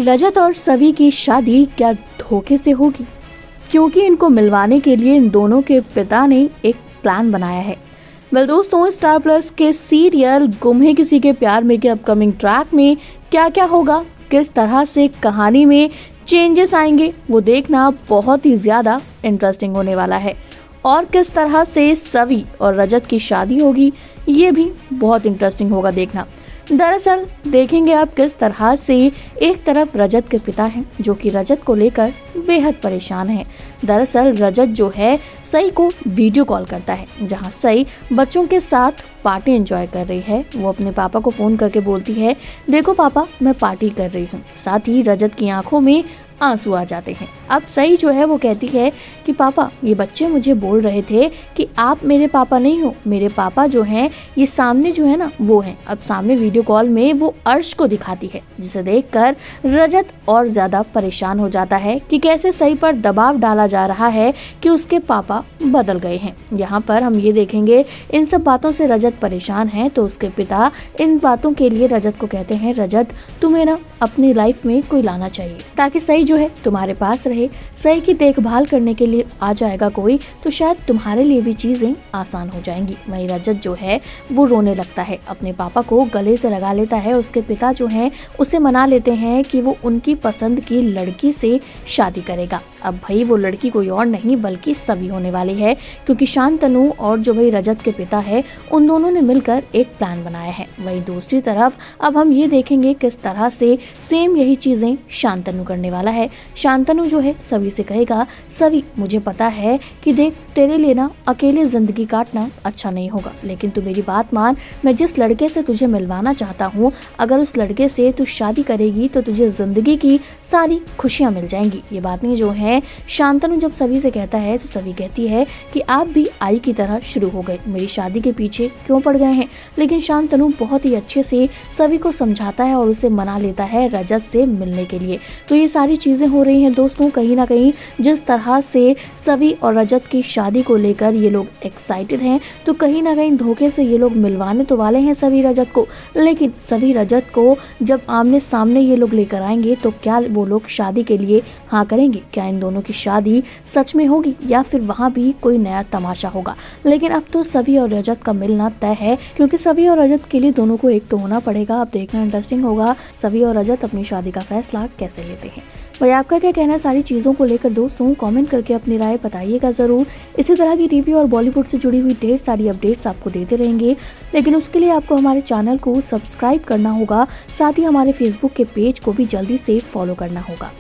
रजत और सवी की शादी क्या धोखे से होगी? क्योंकि इनको मिलवाने के लिए इन दोनों के पिता ने एक प्लान बनाया है। दोस्तों, स्टार प्लस के सीरियल गुम है किसी के प्यार में के अपकमिंग ट्रैक में क्या क्या होगा, किस तरह से कहानी में चेंजेस आएंगे, वो देखना बहुत ही ज्यादा इंटरेस्टिंग होने वाला है। और किस तरह से सवी और रजत की शादी होगी, ये भी बहुत इंटरेस्टिंग होगा देखना। दरअसल देखेंगे आप किस तरह से एक तरफ रजत के पिता हैं जो कि रजत को लेकर बेहद परेशान हैं। दरअसल रजत जो है सई को वीडियो कॉल करता है, जहां सई बच्चों के साथ पार्टी एंजॉय कर रही है। वो अपने पापा को फोन करके बोलती है, देखो पापा मैं पार्टी कर रही हूँ। साथ ही रजत की आंखों में आंसू आ जाते हैं। अब सई जो है वो कहती है कि पापा, ये बच्चे मुझे बोल रहे थे कि आप मेरे पापा नहीं हो, मेरे पापा जो हैं ये सामने जो है ना वो हैं। अब सामने वीडियो कॉल में वो अर्श को दिखाती है, जिसे देखकर रजत और ज्यादा परेशान हो जाता है कि कैसे सई पर दबाव डाला जा रहा है कि उसके पापा बदल गए हैं। यहाँ पर हम ये देखेंगे इन सब बातों से रजत परेशान है, तो उसके पिता इन बातों के लिए रजत को कहते हैं, रजत तुम्हें ना अपनी लाइफ में कोई लाना चाहिए ताकि सई जो है तुम्हारे पास रहे। सई की देखभाल करने के लिए आ जाएगा कोई, तो शायद तुम्हारे लिए भी चीजें आसान हो जाएंगी। वहीं रजत जो है वो रोने लगता है, अपने पापा को गले से लगा लेता है। उसके पिता जो हैं उसे मना लेते हैं कि वो उनकी पसंद की लड़की से शादी करेगा। अब भाई वो लड़की कोई और नहीं बल्कि सवी होने वाली है, क्योंकि शांतनु और जो भाई रजत के पिता है उन दोनों ने मिलकर एक प्लान बनाया है। वहीं दूसरी तरफ अब हम ये देखेंगे किस तरह से सेम यही चीजें शांतनु करने वाला है। शांतनु जो है सवी से कहेगा, सवी मुझे पता है कि देख तेरे लिए ना अकेले जिंदगी काटना अच्छा नहीं होगा, लेकिन तू मेरी बात मान, मैं जिस लड़के से तुझे मिलवाना चाहता हूँ, अगर उस लड़के से तू शादी करेगी तो तुझे जिंदगी की सारी खुशियाँ मिल जाएंगी। ये बातें जो है शांतनु जब सवी से कहता है तो सवी कहती है कि आप भी आई की तरह शुरू हो गए, मेरी शादी के पीछे क्यों पड़ गए हैं। लेकिन शांतनु बहुत ही अच्छे से सवी को समझाता है और उसे मना लेता है रजत से मिलने के लिए। तो ये सारी चीजें हो रही हैं दोस्तों, कहीं ना कहीं जिस तरह से सवी और रजत की शादी को लेकर ये लोग एक्साइटेड हैं, तो कहीं ना कहीं धोखे से ये लोग मिलवाने तो वाले हैं सवी रजत को। लेकिन सवी रजत को जब आमने सामने ये लोग लेकर आएंगे तो क्या वो लोग शादी के लिए हाँ करेंगे? क्या इन दोनों की शादी सच में होगी या फिर वहाँ भी कोई नया तमाशा होगा? लेकिन अब तो सवी और रजत का मिलना तय है, क्योंकि सवी और रजत के लिए दोनों को एक तो होना पड़ेगा। अब देखना इंटरेस्टिंग होगा सवी और रजत अपनी शादी का फैसला कैसे लेते हैं। भाई आपका क्या कहना है सारी चीज़ों को लेकर दोस्तों? कमेंट करके अपनी राय बताइएगा ज़रूर। इसी तरह की टीवी और बॉलीवुड से जुड़ी हुई ढेर सारी अपडेट्स आपको देते रहेंगे, लेकिन उसके लिए आपको हमारे चैनल को सब्सक्राइब करना होगा, साथ ही हमारे फेसबुक के पेज को भी जल्दी से फॉलो करना होगा।